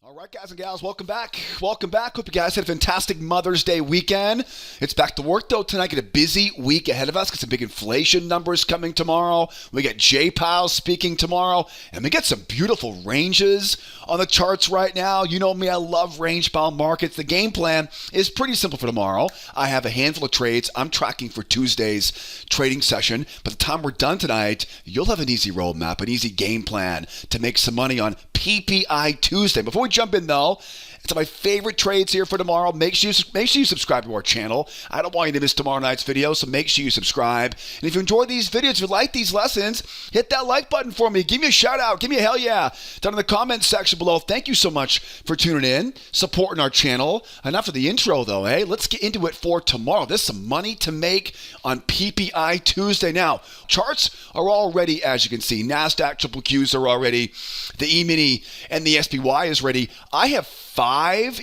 All right, guys and gals, welcome back. Welcome back. Hope you guys had a fantastic Mother's Day weekend. It's back to work, though, tonight. Get a busy week ahead of us. Got some big inflation numbers coming tomorrow. We got Jay Powell speaking tomorrow. And we get some beautiful ranges on the charts right now. You know me, I love range-bound markets. The game plan is pretty simple for tomorrow. I have a handful of trades I'm tracking for Tuesday's trading session. By the time we're done tonight, you'll have an easy roadmap, an easy game plan to make some money on PPI Tuesday. Before we jump in, though, it's my favorite trades here for tomorrow. Make sure you subscribe to our channel. I don't want you to miss tomorrow night's video, so make sure you subscribe. And if you enjoy these videos, if you like these lessons, hit that like button for me. Give me a shout out. Give me a hell yeah down in the comments section below. Thank you so much for tuning in, supporting our channel. Enough of the intro, though. Hey, let's get into it for tomorrow. There's some money to make on PPI Tuesday. Now, charts are all ready, as you can see. NASDAQ triple Qs are all ready. The E-mini and the SPY is ready. I have five,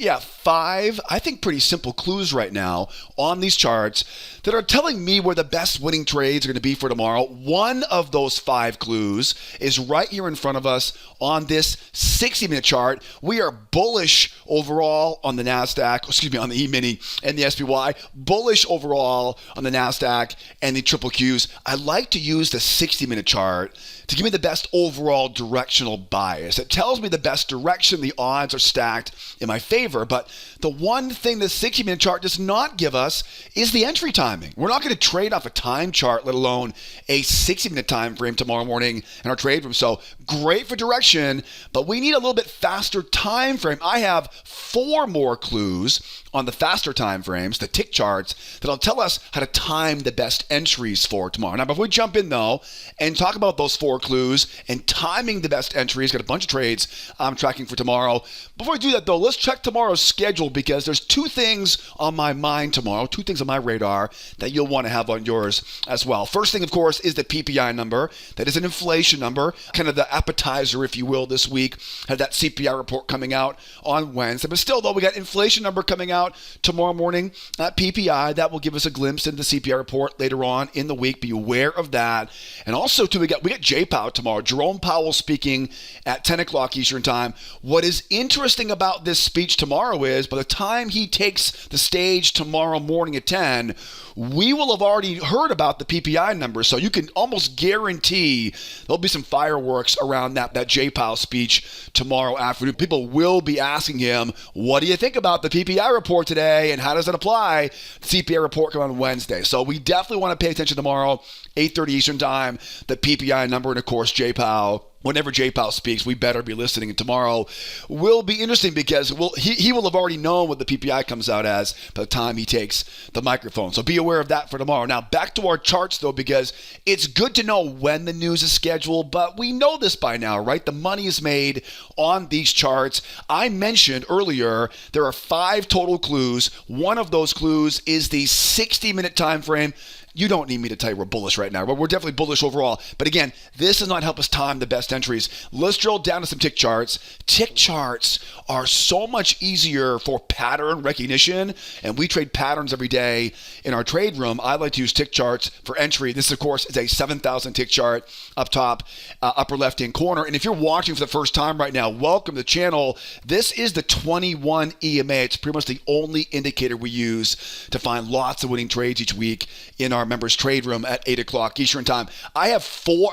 I think pretty simple clues right now on these charts that are telling me where the best winning trades are going to be for tomorrow. One of those 5 clues is right here in front of us on this 60-minute chart. We are bullish overall on the NASDAQ, on the E-mini and the SPY, bullish overall on the NASDAQ and the triple Qs. I like to use the 60-minute chart to give me the best overall directional bias. It tells me the best direction. The odds are stacked in my favor, but the one thing the 60-minute chart does not give us is the entry timing. We're not going to trade off a time chart, let alone a 60-minute time frame tomorrow morning in our trade room. So great for direction, but we need a little bit faster time frame. I have 4 more clues on the faster time frames, the tick charts, that'll tell us how to time the best entries for tomorrow. Now, before we jump in, though, and talk about those 4 clues and timing the best entries, got a bunch of trades I'm tracking for tomorrow. Before we do that, though, let's check tomorrow's schedule, because there's 2 things on my mind tomorrow, 2 things on my radar that you'll want to have on yours as well. First thing, of course, is the PPI number. That is an inflation number, kind of the appetizer, if you will, this week. Had that CPI report coming out on Wednesday. But still, though, we got inflation number coming out tomorrow morning at PPI. That will give us a glimpse into the CPI report later on in the week. Be aware of that. And also, too, we got Jay Powell tomorrow. Jerome Powell speaking at 10 o'clock Eastern Time. What is interesting about this speech tomorrow is by the time he takes the stage tomorrow morning at 10, we will have already heard about the PPI numbers. So you can almost guarantee there'll be some fireworks around that Jay Powell speech tomorrow afternoon. People will be asking him, what do you think about the PPI report today, and how does it apply to the CPI report coming on Wednesday? So we definitely want to pay attention tomorrow, 8:30 Eastern Time, the PPI number, and of course, Jay Powell. Whenever Jay Powell speaks, we better be listening. And tomorrow will be interesting because he will have already known what the PPI comes out as by the time he takes the microphone. So be aware of that for tomorrow. Now, back to our charts, though, because it's good to know when the news is scheduled, but we know this by now, right? The money is made on these charts. I mentioned earlier there are 5 total clues. One of those clues is the 60-minute time frame. You don't need me to tell you we're bullish right now, but we're definitely bullish overall. But again, this does not help us time the best entries. Let's drill down to some tick charts. Tick charts are so much easier for pattern recognition, and we trade patterns every day in our trade room. I like to use tick charts for entry. This, of course, is a 7,000 tick chart up top, upper left-hand corner. And if you're watching for the first time right now, welcome to the channel. This is the 21 EMA. It's pretty much the only indicator we use to find lots of winning trades each week in our members trade room at 8 o'clock Eastern Time. I have 4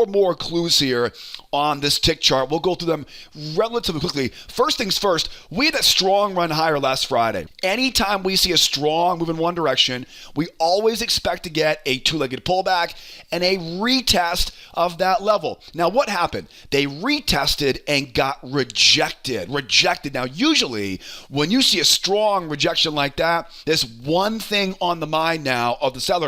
more clues here on this tick chart. We'll go through them relatively quickly. First things first, we had a strong run higher last Friday. Anytime we see a strong move in one direction, we always expect to get a 2-legged pullback and a retest of that level. Now, what happened? They retested and got rejected. Now, usually when you see a strong rejection like that, there's one thing on the mind now of the sellers,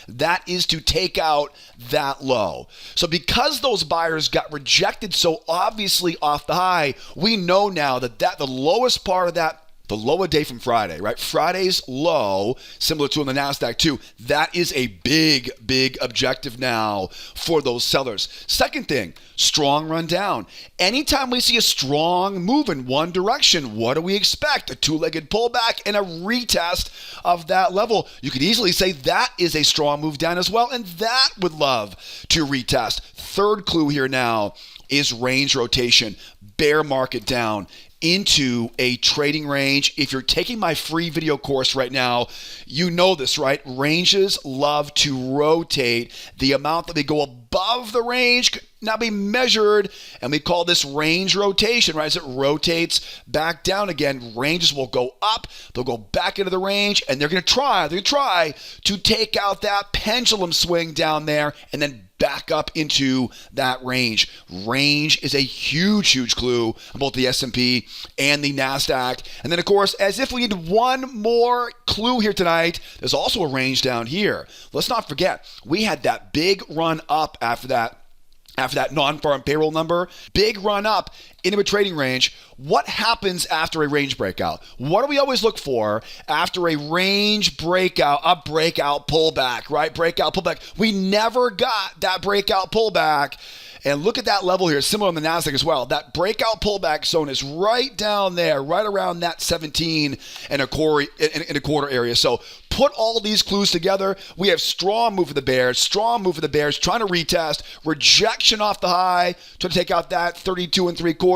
that is to take out that low. So because those buyers got rejected so obviously off the high, we know now that the lowest part of that, the low of day from Friday, right? Friday's low, similar to on the NASDAQ too, that is a big, big objective now for those sellers. Second thing, strong run down. Anytime we see a strong move in one direction, what do we expect? A 2-legged pullback and a retest of that level. You could easily say that is a strong move down as well, and that would love to retest. Third clue here now is range rotation. Bear market down. into a trading range. If you're taking my free video course right now, you know this, right? Ranges love to rotate. The amount that they go above the range could now be measured, and we call this range rotation, right? As it rotates back down again, ranges will go up, they'll go back into the range, and they're going to try to take out that pendulum swing down there and then back up into that range. Range is a huge clue on both the S&P and the NASDAQ. And then, of course, as if we need one more clue here tonight, there's also a range down here. Let's not forget, we had that big run up after that non-farm payroll number, big run up into a trading range. What happens after a range breakout? What do we always look for after a range breakout, a breakout pullback, right? Breakout pullback. We never got that breakout pullback. And look at that level here, similar on the NASDAQ as well. That breakout pullback zone is right down there, right around that 17 and a quarter area. So put all these clues together. We have strong move for the bears, trying to retest, rejection off the high, trying to take out that 32 and 3/4,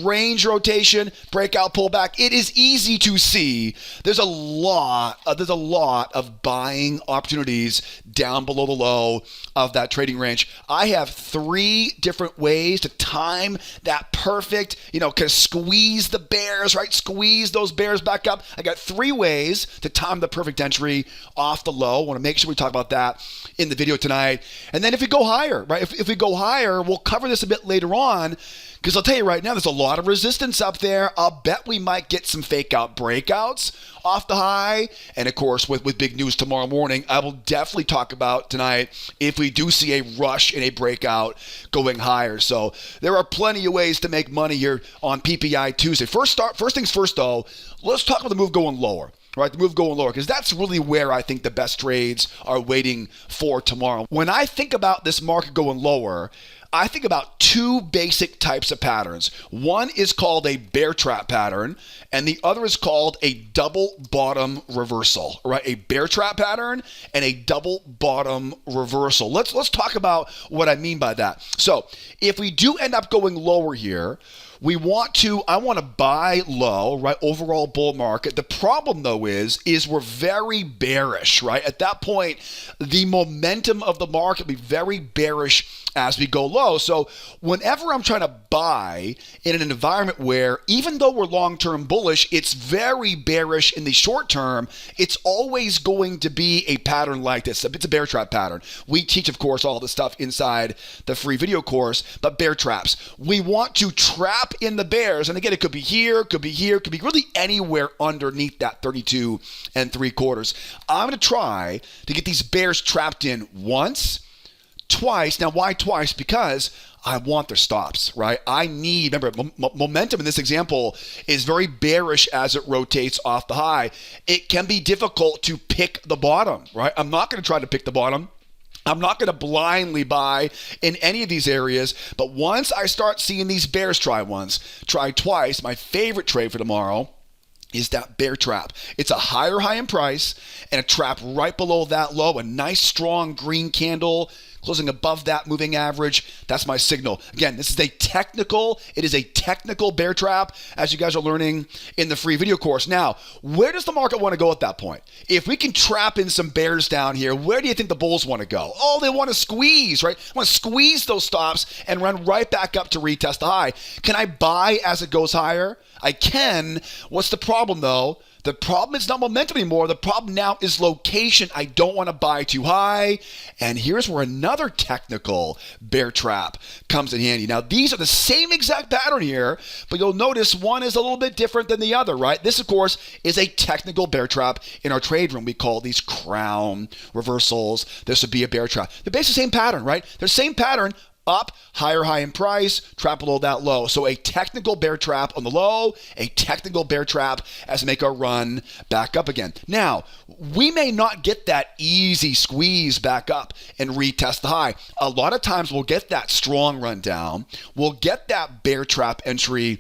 range rotation, breakout pullback. It is easy to see. There's a lot of buying opportunities down below the low of that trading range. I have 3 different ways to time that perfect, kind of squeeze the bears, right? Squeeze those bears back up. I got 3 ways to time the perfect entry off the low. I want to make sure we talk about that in the video tonight. And then if we go higher, right? If we go higher, we'll cover this a bit later on, because I'll tell you right now, there's a lot of resistance up there. I'll bet we might get some fake out breakouts off the high. And of course, with big news tomorrow morning, I will definitely talk about tonight if we do see a rush in a breakout going higher. So there are plenty of ways to make money here on PPI Tuesday. First things first though, let's talk about the move going lower. Right, the move going lower, because that's really where I think the best trades are waiting for tomorrow. When I think about this market going lower, I think about 2 basic types of patterns. One is called a bear trap pattern, and the other is called a double bottom reversal, right? A bear trap pattern and a double bottom reversal. Let's talk about what I mean by that. So if we do end up going lower here, I want to buy low, right? Overall bull market. The problem though is we're very bearish, right? At that point, the momentum of the market will be very bearish as we go low. So whenever I'm trying to buy in an environment where, even though we're long-term bullish, it's very bearish in the short term, it's always going to be a pattern like this. It's a bear trap pattern. We teach, of course, all this stuff inside the free video course, but bear traps. We want to trap in the bears. And again, it could be here, could be really anywhere underneath that 32 and 3/4. I'm going to try to get these bears trapped in once, twice. Now, why twice? Because I want their stops, right? Remember, momentum in this example is very bearish as it rotates off the high. It can be difficult to pick the bottom, right? I'm not going to try to pick the bottom. I'm not going to blindly buy in any of these areas, but once I start seeing these bears try once, try twice, my favorite trade for tomorrow is that bear trap. It's a higher high in price and a trap right below that low, a nice strong green candle closing above that moving average. That's my signal. Again, it is a technical bear trap, as you guys are learning in the free video course. Now, where does the market want to go at that point? If we can trap in some bears down here, where do you think the bulls want to go? Oh, they want to squeeze, right? They want to squeeze those stops and run right back up to retest the high. Can I buy as it goes higher? I can. What's the problem though? The problem is not momentum anymore. The problem now is location. I don't want to buy too high. And here's where another technical bear trap comes in handy. Now, these are the same exact pattern here, but you'll notice one is a little bit different than the other, right? This, of course, is a technical bear trap. In our trade room, we call these crown reversals. This would be a bear trap. They're basically the same pattern, right? They're the same pattern. Up, higher high in price, trap below that low. So a technical bear trap on the low, a technical bear trap as we make our run back up again. Now, we may not get that easy squeeze back up and retest the high. A lot of times we'll get that strong run down. We'll get that bear trap entry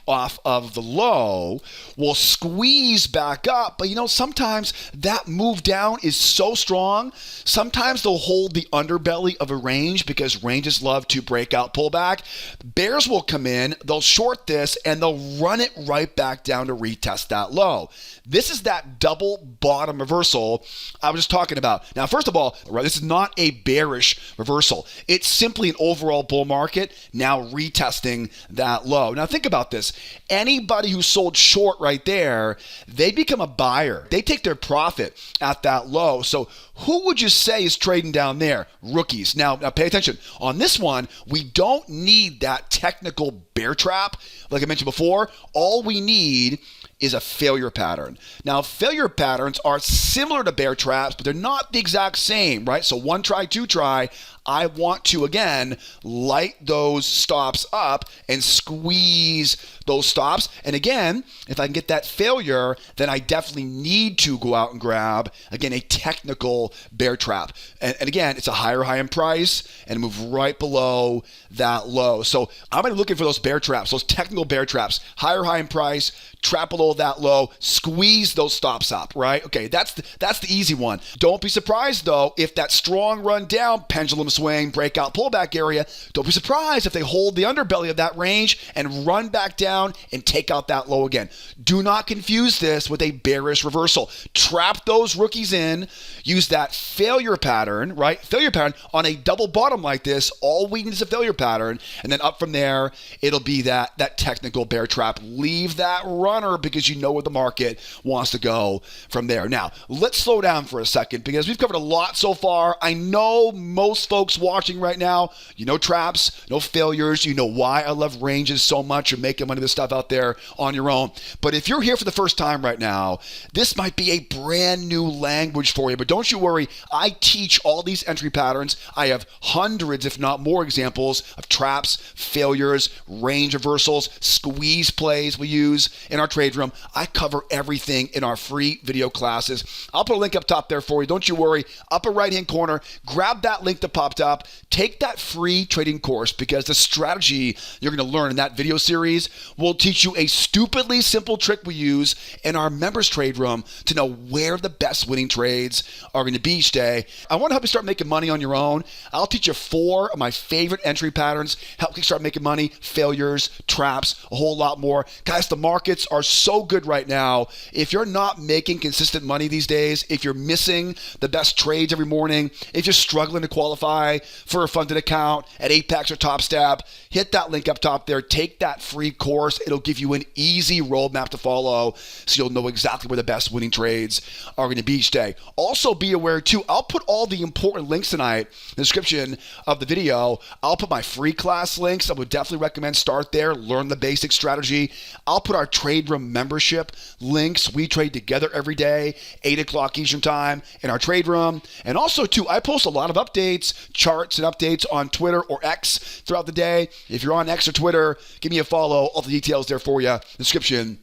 off of the low, will squeeze back up. But sometimes that move down is so strong. Sometimes they'll hold the underbelly of a range because ranges love to break out pullback. Bears will come in, they'll short this, and they'll run it right back down to retest that low. This is that double bottom reversal I was just talking about. Now, first of all, this is not a bearish reversal. It's simply an overall bull market now retesting that low. Now, think about this. Anybody who sold short right there, they become a buyer. They take their profit at that low. So who would you say is trading down there? Rookies. Now pay attention. On this one, we don't need that technical bear trap. Like I mentioned before, all we need is a failure pattern. Now, failure patterns are similar to bear traps, but they're not the exact same, right? So one try, two try, I want to, again, light those stops up and squeeze those stops. And again, if I can get that failure, then I definitely need to go out and grab, again, a technical bear trap. And again, it's a higher high in price and move right below that low. So I'm going to be looking for those bear traps, those technical bear traps, higher high in price, trap below that low, squeeze those stops up, right? Okay, that's the easy one. Don't be surprised, though, if that strong run down, pendulum swing, breakout, pullback area, don't be surprised if they hold the underbelly of that range and run back down and take out that low again. Do not confuse this with a bearish reversal. Trap those rookies in, use that failure pattern, right? Failure pattern on a double bottom like this. All we need is a failure pattern, and then up from there, it'll be that technical bear trap. Leave that runner because you know where the market wants to go from there. Now, let's slow down for a second because we've covered a lot so far. I know most folks watching right now, you know traps, no failures, you know why I love ranges so much. You're making money of this stuff out there on your own. But if you're here for the first time right now, this might be a brand new language for you. But don't you worry, I teach all these entry patterns. I have hundreds, if not more, examples of traps, failures, range reversals, squeeze plays we use in our trade room. I cover everything in our free video classes. I'll put a link up top there for you. Don't you worry. Upper right-hand corner, grab that link that popped up. Take that free trading course because the strategy you're going to learn in that video series will teach you a stupidly simple trick we use in our members trade room to know where the best winning trades are going to be each day. I want to help you start making money on your own. I'll teach you 4 of my favorite entry patterns, help you start making money, failures, traps, a whole lot more. Guys, the markets are so good right now. If you're not making consistent money these days, if you're missing the best trades every morning, if you're struggling to qualify for a funded account at Apex or TopStab, hit that link up top there. Take that free course. It'll give you an easy roadmap to follow so you'll know exactly where the best winning trades are going to be each day. Also be aware too, I'll put all the important links tonight in the description of the video. I'll put my free class links. I would definitely recommend start there, learn the basic strategy. I'll put our trade room membership links. We trade together every day, 8 o'clock Eastern time in our trade room. And also too, I post a lot of updates, charts and updates on Twitter or X throughout the day. If you're on X or Twitter, give me a follow. All the details there for you. Description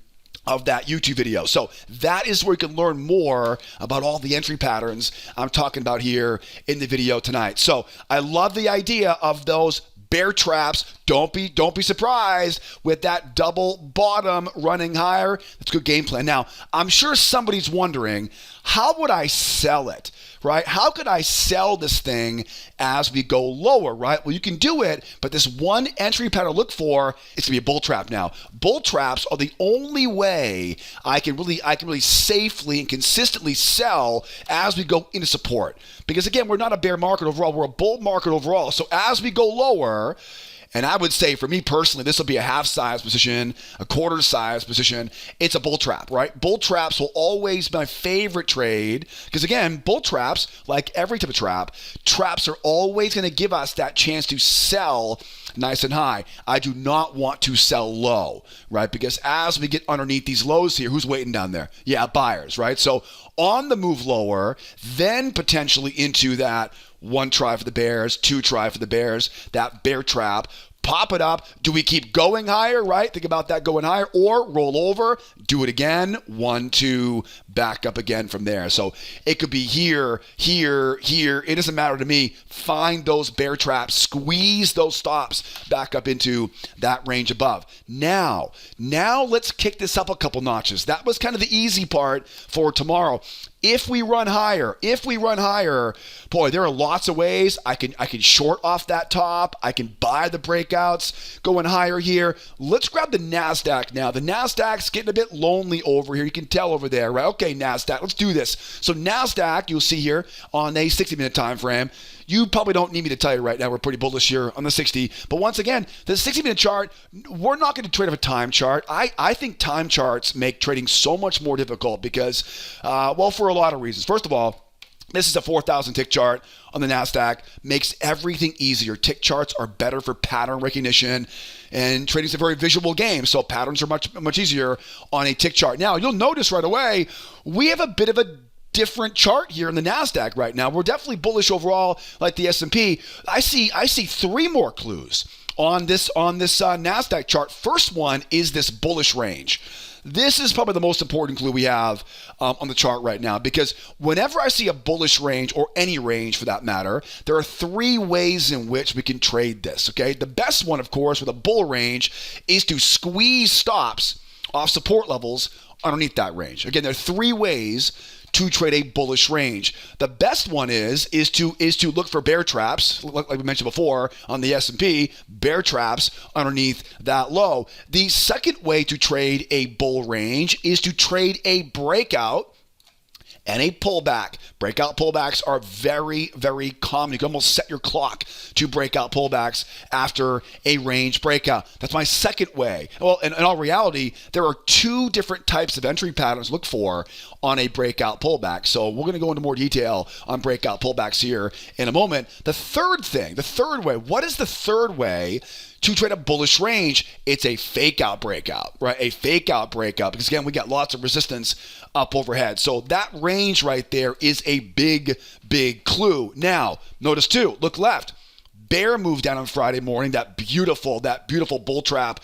of that YouTube video. So that is where you can learn more about all the entry patterns I'm talking about here in the video tonight. So I love the idea of those bear traps. Don't be surprised with that double bottom running higher. That's a good game plan. Now, I'm sure somebody's wondering, how would I sell it, right? How could I sell this thing as we go lower, right? Well, you can do it, but this one entry pattern to look for, it's gonna be a bull trap now. Bull traps are the only way I can really safely and consistently sell as we go into support. Because again, we're not a bear market overall, we're a bull market overall. So as we go lower, and I would say for me personally, this will be a half size position, a quarter size position. It's a bull trap, right? Bull traps will always be my favorite trade because again, bull traps, like every type of trap, traps are always going to give us that chance to sell nice and high. I do not want to sell low, right? Because as we get underneath these lows here, who's waiting down there? Yeah, buyers, right? So on the move lower, then potentially into that 1 try for the bears, 2 try for the bears, that bear trap, pop it up. Do we keep going higher, right? Think about that going higher, or roll over, do it again, 1, 2, back up again from there. So it could be here, here, here. It doesn't matter to me. Find those bear traps, squeeze those stops back up into that range above. Now let's kick this up a couple notches. That was kind of the easy part for tomorrow. If we run higher, boy, there are lots of ways. I can short off that top. I can buy the breakouts going higher here. Let's grab the NASDAQ now. The NASDAQ's getting a bit lonely over here. You can tell over there, right? Okay, NASDAQ, let's do this. So NASDAQ, you'll see here on a 60-minute time frame. You probably don't need me to tell you right now. We're pretty bullish here on the 60. But once again, the 60-minute chart, we're not going to trade off a time chart. I think time charts make trading so much more difficult because, for a lot of reasons. First of all, this is a 4,000 tick chart on the NASDAQ. Makes everything easier. Tick charts are better for pattern recognition, and trading is a very visual game, so patterns are much easier on a tick chart. Now, you'll notice right away, we have a bit of a different chart here in the NASDAQ right now. We're definitely bullish overall like the S&P. I see 3 more clues on this NASDAQ chart. First one is this bullish range. This is probably the most important clue we have on the chart right now, because whenever I see a bullish range, or any range for that matter, there are 3 ways in which we can trade this, okay? The best one, of course, with a bull range is to squeeze stops off support levels underneath that range. Again, there are 3 ways to trade a bullish range. The best one is to look for bear traps, like we mentioned before on the S&P, bear traps underneath that low. The second way to trade a bull range is to trade a breakout and a pullback. Breakout pullbacks are very, very common. You can almost set your clock to breakout pullbacks after a range breakout. That's my second way. Well, in all reality, there are 2 different types of entry patterns to look for on a breakout pullback. So we're going to go into more detail on breakout pullbacks here in a moment. The third way, what is the third way to trade a bullish range? It's a fake out breakout, right? A fake out breakout, because again, we got lots of resistance up overhead. So that range right there is a big, big clue. Now, notice too, look left. Bear move down on Friday morning, that beautiful bull trap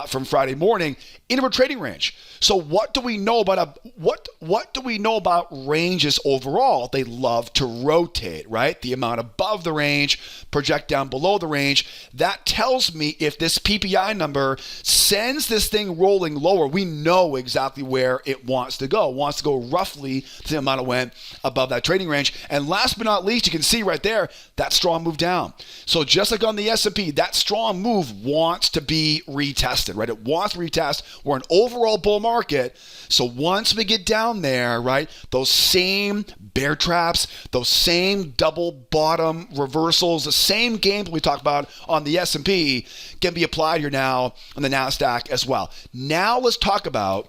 from Friday morning into a trading range. So what do we know about what do we know about ranges overall? They love to rotate, right? The amount above the range, project down below the range. That tells me if this PPI number sends this thing rolling lower, we know exactly where it wants to go. It wants to go roughly to the amount it went above that trading range. And last but not least, you can see right there, that strong move down. So just like on the S&P, that strong move wants to be retested, right? It wants to retest. We're an overall bull market. So once we get down there, right, those same bear traps, those same double bottom reversals, the same game that we talked about on the S&P can be applied here now on the NASDAQ as well. Now let's talk about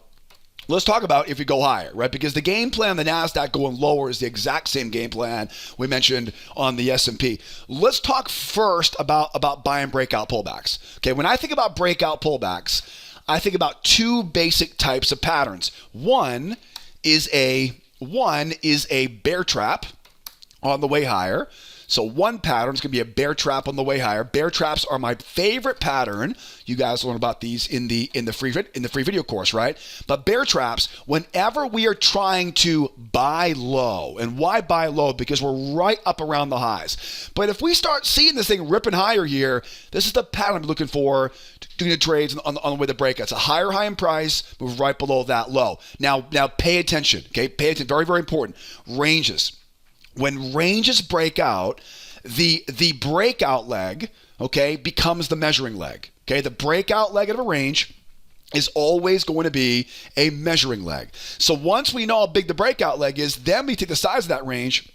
if we go higher, right? Because the game plan on the NASDAQ going lower is the exact same game plan we mentioned on the S&P. Let's talk first about buying breakout pullbacks. Okay, when I think about breakout pullbacks, I think about 2 basic types of patterns. One is a bear trap on the way higher. So one pattern is going to be a bear trap on the way higher. Bear traps are my favorite pattern. You guys learn about these in the free video course, right? But bear traps, whenever we are trying to buy low, and why buy low? Because we're right up around the highs. But if we start seeing this thing ripping higher here, this is the pattern I'm looking for doing the trades on the way to break. It's a higher high in price, move right below that low. Now pay attention, okay? Pay attention, very, very important. Ranges. When ranges break out, the breakout leg, okay, becomes the measuring leg. Okay, the breakout leg of a range is always going to be a measuring leg. So once we know how big the breakout leg is, then we take the size of that range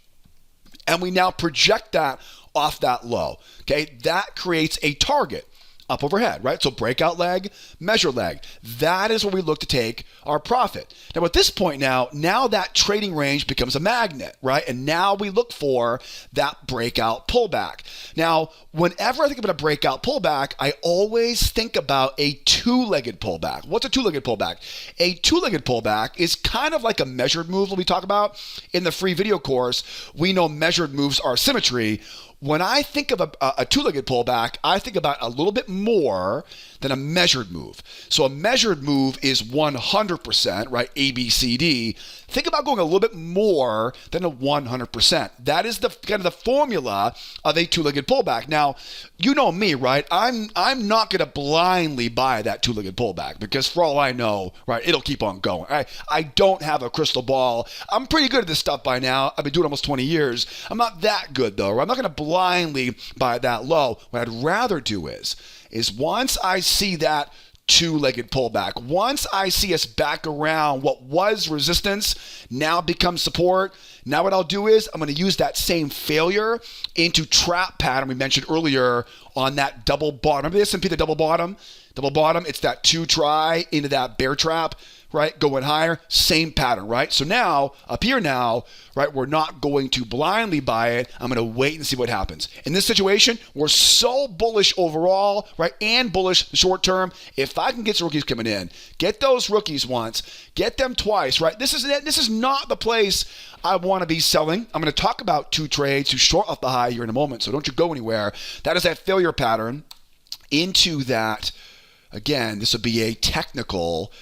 and we now project that off that low. Okay, that creates a target up overhead, right? So breakout leg, measure leg. That is where we look to take our profit. Now at this point now that trading range becomes a magnet, right? And now we look for that breakout pullback. Now, whenever I think about a breakout pullback, I always think about a 2-legged pullback. What's a 2-legged pullback? A 2-legged pullback is kind of like a measured move that we talk about in the free video course. We know measured moves are symmetry. when I think of a two-legged pullback, I think about a little bit more than a measured move. So a measured move is 100%, right? A, B, C, D. Think about going a little bit more than a 100%. That is the kind of the formula of a two-legged pullback. Now, you know me, right? I'm not going to blindly buy that two-legged pullback because for all I know, right, it'll keep on going. I don't have a crystal ball. I'm pretty good at this stuff by now. I've been doing it almost 20 years. I'm not that good though. I'm not going to blindly buy that low. What I'd rather do is once I see that two-legged pullback, once I see us back around what was resistance now becomes support, now what I'll do is I'm going to use that same failure into trap pattern we mentioned earlier on that double bottom. Remember the S&P, the double bottom? Double bottom, it's that two try into that bear trap, right? Going higher, same pattern, right? So now, up here now, right, we're not going to blindly buy it. I'm going to wait and see what happens. In this situation, we're so bullish overall, right, and bullish short term. If I can get some rookies coming in, get those rookies once, get them twice, right? This is not the place I want to be selling. I'm going to talk about two trades to short off the high here in a moment, so don't you go anywhere. That is that failure pattern into that. Again, this would be a technical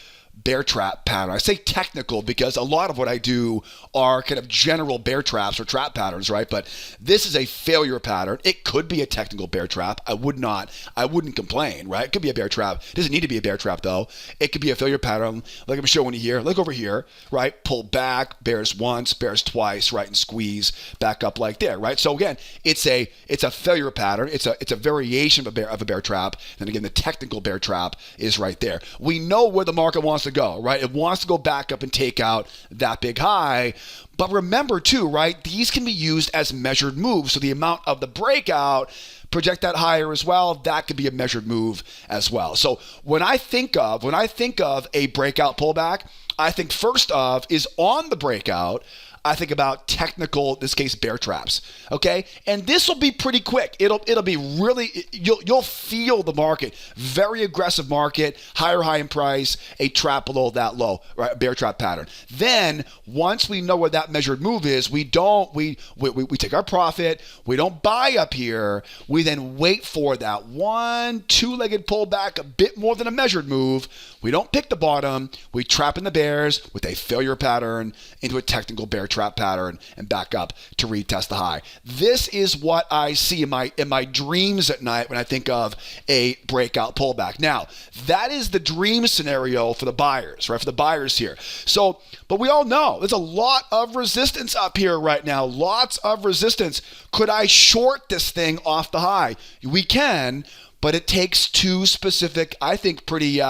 bear trap pattern. I say technical because a lot of what I do are kind of general bear traps or trap patterns, right? But this is a failure pattern. It could be a technical bear trap. I wouldn't complain, right? It could be a bear trap. It doesn't need to be a bear trap though. It could be a failure pattern like I'm showing you here. Look over here, right? Pull back, bears once, bears twice, right? And squeeze back up like there, right? So again, it's a failure pattern. It's a variation of a bear trap. And again, the technical bear trap is right there. We know where the market wants to go, right? It wants to go back up and take out that big high. But remember too, right? These can be used as measured moves. So the amount of the breakout, project that higher as well, that could be a measured move as well. So when I think of a breakout pullback, I think first of is on the breakout, I think about technical, in this case, bear traps. Okay, and this will be pretty quick. It'll be really, you'll feel the market, very aggressive market, higher high in price, a trap below that low, right? Bear trap pattern. Then once we know where that measured move is, we take our profit. We don't buy up here. We then wait for that one two-legged pullback, a bit more than a measured move. We don't pick the bottom. We trap in the bears with a failure pattern into a technical bear trap pattern and back up to retest the high. This is what I see in my dreams at night when I think of a breakout pullback. Now, that is the dream scenario for the buyers, right? For the buyers here. So, but we all know there's a lot of resistance up here right now. Lots of resistance. Could I short this thing off the high? We can. But it takes two specific, I think, pretty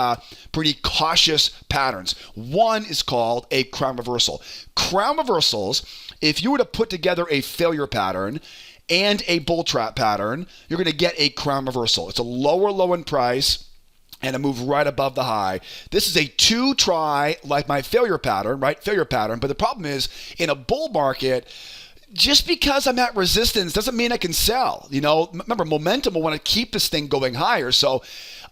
cautious patterns. One is called a crown reversal. Crown reversals, if you were to put together a failure pattern and a bull trap pattern, you're going to get a crown reversal. It's a lower low in price and a move right above the high. This is a two try, like my failure pattern, right? Failure pattern. But the problem is, in a bull market, just because I'm at resistance doesn't mean I can sell. You know, remember, momentum will want to keep this thing going higher. So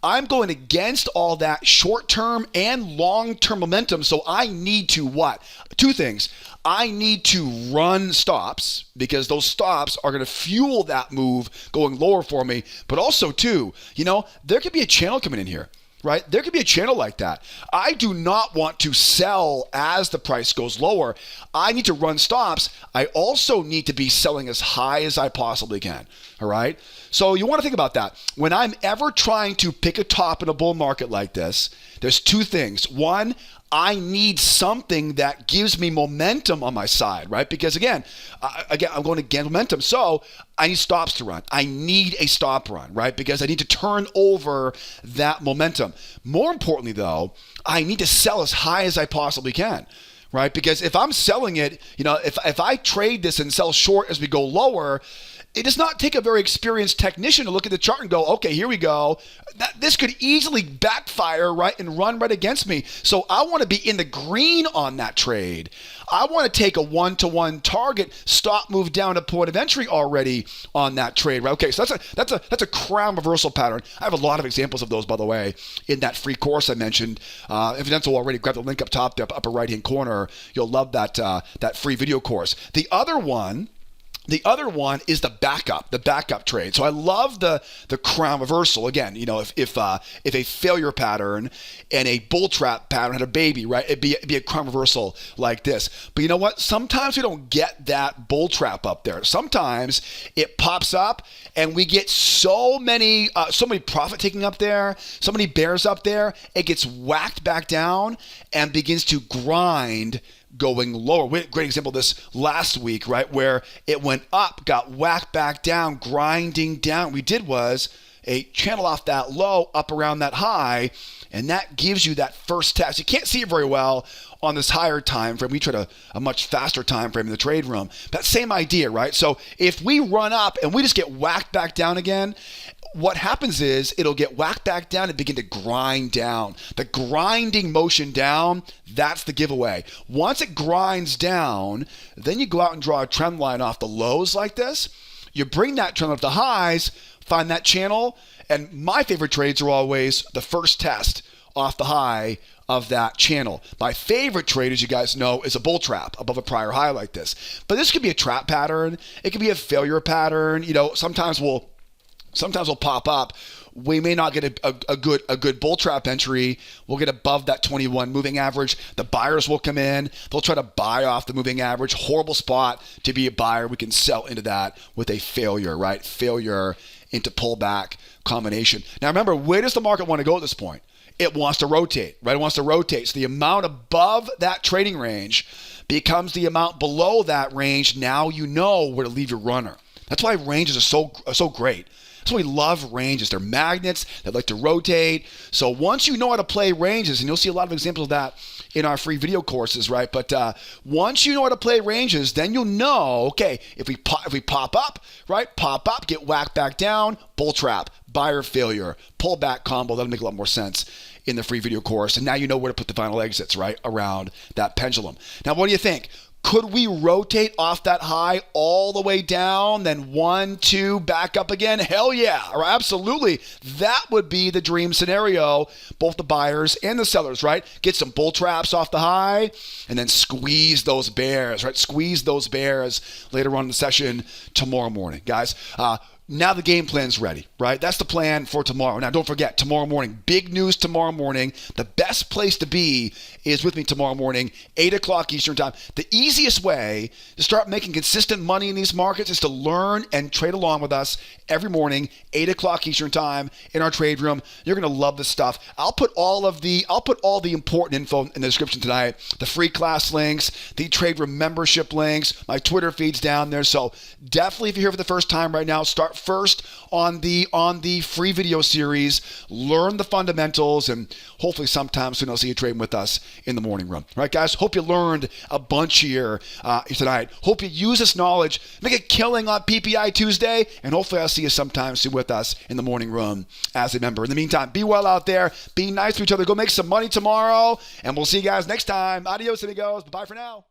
I'm going against all that short-term and long-term momentum. So I need to what? Two things. I need to run stops because those stops are going to fuel that move going lower for me. But also, too, you know, there could be a channel coming in here. Right? There could be a channel like that. I do not want to sell as the price goes lower. I need to run stops. I also need to be selling as high as I possibly can. All right? So you want to think about that. When I'm ever trying to pick a top in a bull market like this, there's two things. One, I need something that gives me momentum on my side, right? Because again, I'm going against momentum. So I need stops to run. I need a stop run, right? Because I need to turn over that momentum. More importantly, though, I need to sell as high as I possibly can, right? Because if I'm selling it, you know, if I trade this and sell short as we go lower, it does not take a very experienced technician to look at the chart and go, okay, here we go. This could easily backfire, right, and run right against me. So I want to be in the green on that trade. I want to take a one-to-one target, stop, move down to point of entry already on that trade, right? Okay, so that's a crown reversal pattern. I have a lot of examples of those, by the way, in that free course I mentioned. If you don't already, grab the link up top, the upper right-hand corner. You'll love that free video course. The other one, The other one is the backup trade. So I love the crown reversal. Again, if a failure pattern and a bull trap pattern had a baby, right? It'd be a crown reversal like this. But you know what? Sometimes we don't get that bull trap up there. Sometimes it pops up and we get so many profit taking up there, so many bears up there, it gets whacked back down and begins to grind going lower. Great example of this last week, right? Where it went up, got whacked back down, grinding down. What we did was a channel off that low, up around that high, and that gives you that first test. You can't see it very well on this higher time frame. We tried a much faster time frame in the trade room. That same idea, right? So if we run up and we just get whacked back down again, what happens is it'll get whacked back down and begin to grind down. The grinding motion down, that's the giveaway. Once it grinds down, then you go out and draw a trend line off the lows like this. You bring that trend up to highs, find that channel, and my favorite trades are always the first test off the high of that channel. My favorite trade, as you guys know, is a bull trap above a prior high like this. But this could be a trap pattern. It could be a failure pattern. Sometimes we'll pop up. We may not get a good bull trap entry. We'll get above that 21 moving average. The buyers will come in. They'll try to buy off the moving average. Horrible spot to be a buyer. We can sell into that with a failure, right? Failure into pullback combination. Now remember, where does the market want to go at this point? It wants to rotate, right? It wants to rotate. So the amount above that trading range becomes the amount below that range. Now you know where to leave your runner. That's why ranges are so great. That's why we love ranges. They're magnets that like to rotate. So once you know how to play ranges, and you'll see a lot of examples of that in our free video courses, right? But once you know how to play ranges, then you'll know, okay, if we pop up, right? Pop up, get whacked back down, bull trap, buyer failure, pullback combo. That'll make a lot more sense in the free video course. And now you know where to put the final exits, right? Around that pendulum. Now, what do you think? Could we rotate off that high all the way down, then 1, 2, back up again? Hell yeah, or absolutely. That would be the dream scenario, both the buyers and the sellers, right? Get some bull traps off the high and then squeeze those bears, right? Squeeze those bears later on in the session tomorrow morning. Guys, now the game plan's ready, right? That's the plan for tomorrow. Now, don't forget, tomorrow morning, big news tomorrow morning. The best place to be is with me tomorrow morning, 8 o'clock Eastern time. The easiest way to start making consistent money in these markets is to learn and trade along with us every morning, 8 o'clock Eastern time in our trade room. You're going to love this stuff. I'll put all the important info in the description tonight, the free class links, the trade room membership links, my Twitter feeds down there. So definitely, if you're here for the first time right now, start first on the free video series, learn the fundamentals, and hopefully sometime soon I'll see you trading with us in the morning room. All right, guys, hope you learned a bunch here tonight. Hope you use this knowledge, make a killing on PPI Tuesday, and hopefully I'll see you sometime soon with us in the morning room as a member. In the meantime, be well out there, be nice to each other, go make some money tomorrow, and we'll see you guys next time. Adios, amigos. Bye for now.